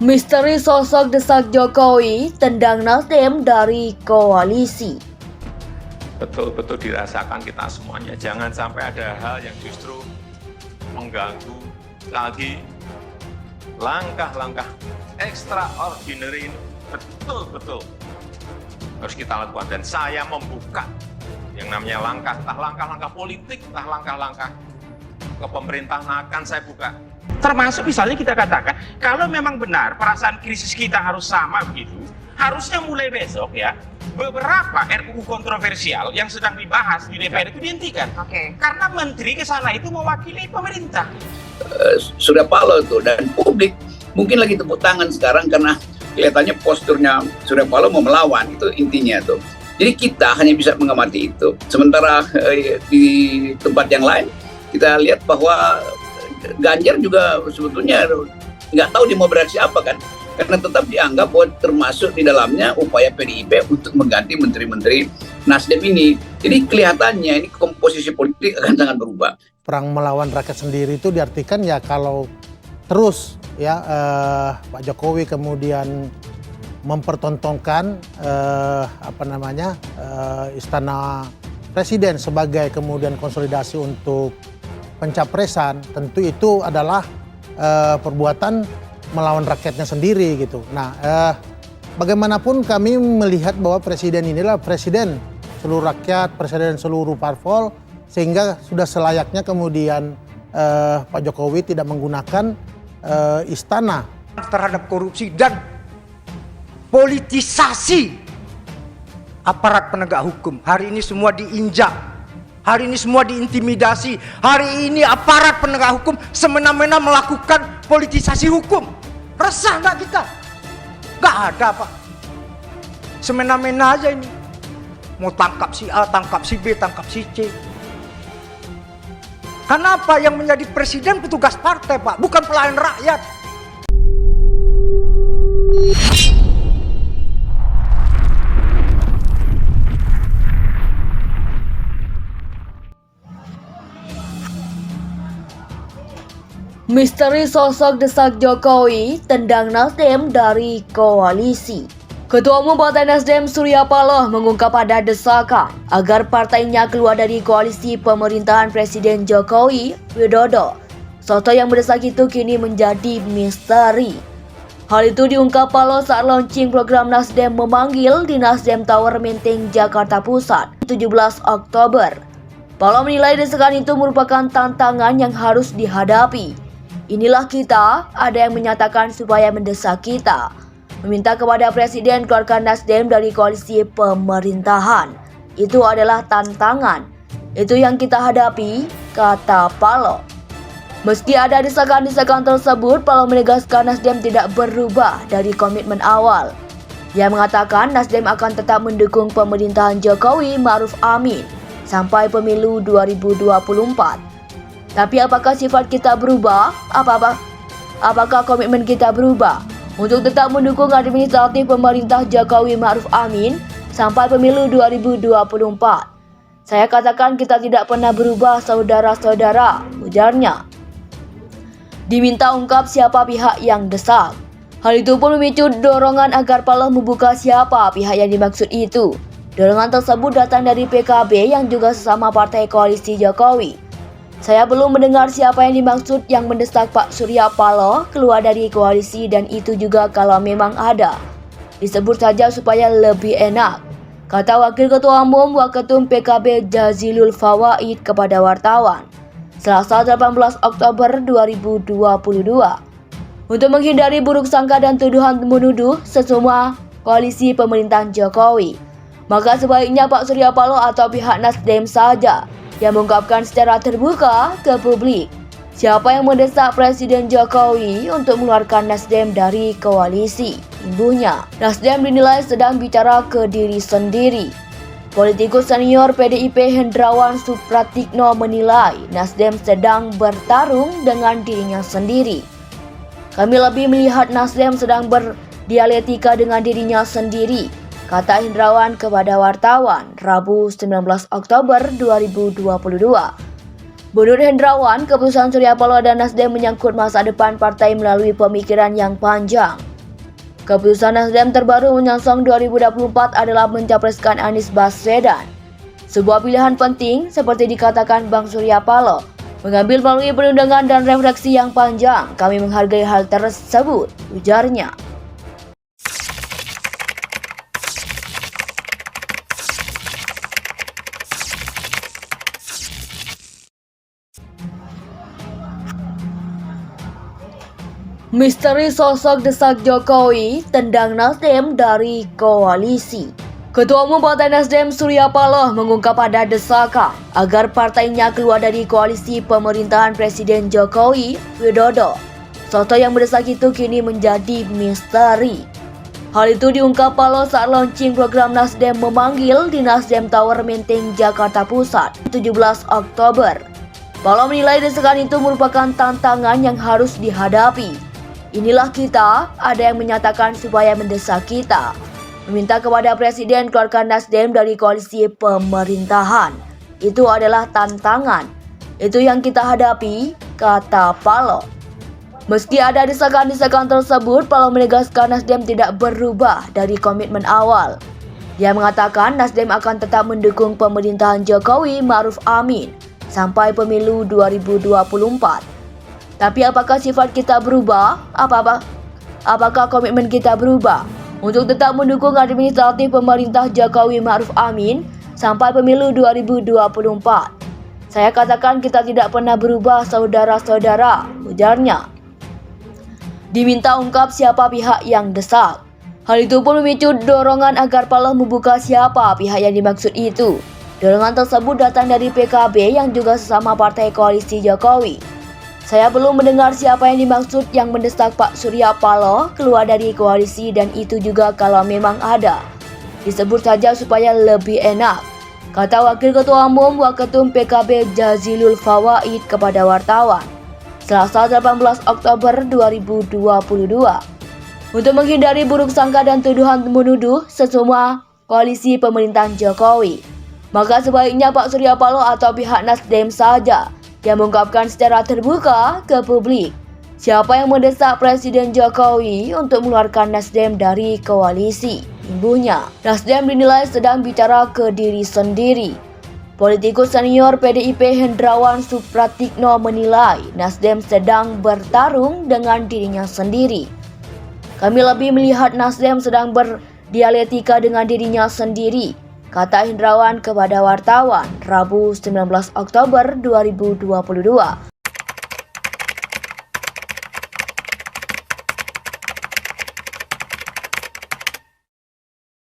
Misteri sosok desak Jokowi tendang Nasdem dari koalisi. Betul-betul dirasakan kita semuanya. Jangan sampai ada hal yang justru mengganggu lagi langkah-langkah extraordinary ini betul-betul harus kita lakukan. Dan saya membuka yang namanya langkah politik, langkah-langkah kepemerintahan akan saya buka. Termasuk misalnya kita katakan, kalau memang benar perasaan krisis kita harus sama begitu, harusnya mulai besok ya, beberapa RUU kontroversial yang sedang dibahas di DPR itu dihentikan. Karena menteri ke sana itu mewakili pemerintah. Surya Paloh itu dan publik mungkin lagi tepuk tangan sekarang karena kelihatannya posturnya Surya Paloh mau melawan, itu intinya tuh. Jadi kita hanya bisa mengamati itu. Sementara di tempat yang lain kita lihat bahwa Ganjar juga sebetulnya nggak tahu dia mau bereaksi apa kan, karena tetap dianggap bahwa termasuk di dalamnya upaya PDIP untuk mengganti menteri-menteri Nasdem ini. Jadi kelihatannya ini komposisi politik akan sangat berubah. Perang melawan rakyat sendiri itu diartikan ya kalau terus ya Pak Jokowi kemudian mempertontonkan istana presiden sebagai kemudian konsolidasi untuk pencapresan, tentu itu adalah perbuatan melawan rakyatnya sendiri gitu. Nah, bagaimanapun kami melihat bahwa presiden inilah presiden seluruh rakyat, presiden seluruh parpol, sehingga sudah selayaknya kemudian Pak Jokowi tidak menggunakan istana terhadap korupsi dan politisasi aparat penegak hukum. Hari ini semua diinjak, hari ini semua diintimidasi, hari ini aparat penegak hukum semena-mena melakukan politisasi hukum. Resah nggak kita? Nggak ada Pak, semena-mena aja ini. Mau tangkap si A, tangkap si B, tangkap si C. Karena apa? Yang menjadi presiden petugas partai Pak, bukan pelayan rakyat. Misteri sosok desak Jokowi tendang Nasdem dari koalisi. Ketua Umum Partai Nasdem Surya Paloh mengungkap ada desakan agar partainya keluar dari koalisi pemerintahan Presiden Jokowi Widodo. Sosok yang mendesak itu kini menjadi misteri. Hal itu diungkap Paloh saat launching program Nasdem memanggil di Nasdem Tower Menteng, Jakarta Pusat, 17 Oktober. Paloh menilai desakan itu merupakan tantangan yang harus dihadapi. Inilah kita, ada yang menyatakan supaya mendesak kita, meminta kepada Presiden keluarkan Nasdem dari koalisi pemerintahan. Itu adalah tantangan. Itu yang kita hadapi, kata Paloh. Meski ada desakan-desakan tersebut, Paloh menegaskan Nasdem tidak berubah dari komitmen awal. Ia mengatakan Nasdem akan tetap mendukung pemerintahan Jokowi Ma'ruf Amin sampai pemilu 2024. Tapi apakah sifat kita berubah? Apakah komitmen kita berubah untuk tetap mendukung administratif pemerintah Jokowi Ma'ruf Amin sampai pemilu 2024? Saya katakan kita tidak pernah berubah, saudara-saudara, ujarnya. Diminta ungkap siapa pihak yang desak. Hal itu pun memicu dorongan agar Paloh membuka siapa pihak yang dimaksud itu. Dorongan tersebut datang dari PKB yang juga sesama partai koalisi Jokowi. Saya belum mendengar siapa yang dimaksud yang mendesak Pak Surya Paloh keluar dari koalisi, dan itu juga kalau memang ada, disebut saja supaya lebih enak, kata Wakil Ketua Umum Waketum PKB Jazilul Fawaid kepada wartawan Selasa 18 Oktober 2022. Untuk menghindari buruk sangka dan tuduhan menuduh sesama koalisi pemerintahan Jokowi, maka sebaiknya Pak Surya Paloh atau pihak Nasdem saja yang mengungkapkan secara terbuka ke publik siapa yang mendesak Presiden Jokowi untuk mengeluarkan Nasdem dari koalisi. Imbuhnya, Nasdem dinilai sedang bicara ke diri sendiri. Politikus senior PDIP Hendrawan Supratikno menilai Nasdem sedang bertarung dengan dirinya sendiri. Kami lebih melihat Nasdem sedang berdialektika dengan dirinya sendiri, kata Hendrawan kepada wartawan Rabu 19 Oktober 2022. Menurut Hendrawan, keputusan Surya Paloh dan Nasdem menyangkut masa depan partai melalui pemikiran yang panjang. Keputusan Nasdem terbaru menyongsong 2024 adalah mencapreskan Anies Baswedan. Sebuah pilihan penting seperti dikatakan Bang Surya Paloh. Mengambil melalui perundangan dan refleksi yang panjang, kami menghargai hal tersebut, ujarnya. Misteri sosok desak Jokowi tendang Nasdem dari koalisi. Ketua Umum Partai Nasdem Surya Paloh mengungkap ada desakan agar partainya keluar dari koalisi pemerintahan Presiden Jokowi Widodo. Sosok yang mendesak itu kini menjadi misteri. Hal itu diungkap Paloh saat launching program Nasdem memanggil di Nasdem Tower Menteng, Jakarta Pusat, 17 Oktober. Paloh menilai desakan itu merupakan tantangan yang harus dihadapi. Inilah kita, ada yang menyatakan supaya mendesak kita. Meminta kepada Presiden keluarkan Nasdem dari koalisi pemerintahan. Itu adalah tantangan. Itu yang kita hadapi, kata Paloh. Meski ada desakan-desakan tersebut, Paloh menegaskan Nasdem tidak berubah dari komitmen awal. Dia mengatakan Nasdem akan tetap mendukung pemerintahan Jokowi Ma'ruf Amin sampai pemilu 2024. Tapi apakah sifat kita berubah? Apakah komitmen kita berubah untuk tetap mendukung administratif pemerintah Jokowi Ma'ruf Amin sampai pemilu 2024? Saya katakan kita tidak pernah berubah, saudara-saudara, ujarnya. Diminta ungkap siapa pihak yang desak. Hal itu pun memicu dorongan agar Paloh membuka siapa pihak yang dimaksud itu. Dorongan tersebut datang dari PKB yang juga sesama partai koalisi Jokowi. Saya belum mendengar siapa yang dimaksud yang mendesak Pak Surya Paloh keluar dari koalisi, dan itu juga kalau memang ada, disebut saja supaya lebih enak, kata Wakil Ketua Umum Waketum PKB Jazilul Fawaid kepada wartawan Selasa 18 Oktober 2022. Untuk menghindari buruk sangka dan tuduhan menuduh sesama koalisi pemerintahan Jokowi, maka sebaiknya Pak Surya Paloh atau pihak Nasdem saja yang mengungkapkan secara terbuka ke publik siapa yang mendesak Presiden Jokowi untuk mengeluarkan Nasdem dari koalisi. Imbuhnya, Nasdem dinilai sedang bicara ke diri sendiri. Politikus senior PDIP Hendrawan Supratikno menilai Nasdem sedang bertarung dengan dirinya sendiri. Kami lebih melihat Nasdem sedang berdialektika dengan dirinya sendiri, kata Hendrawan kepada wartawan Rabu 19 Oktober 2022.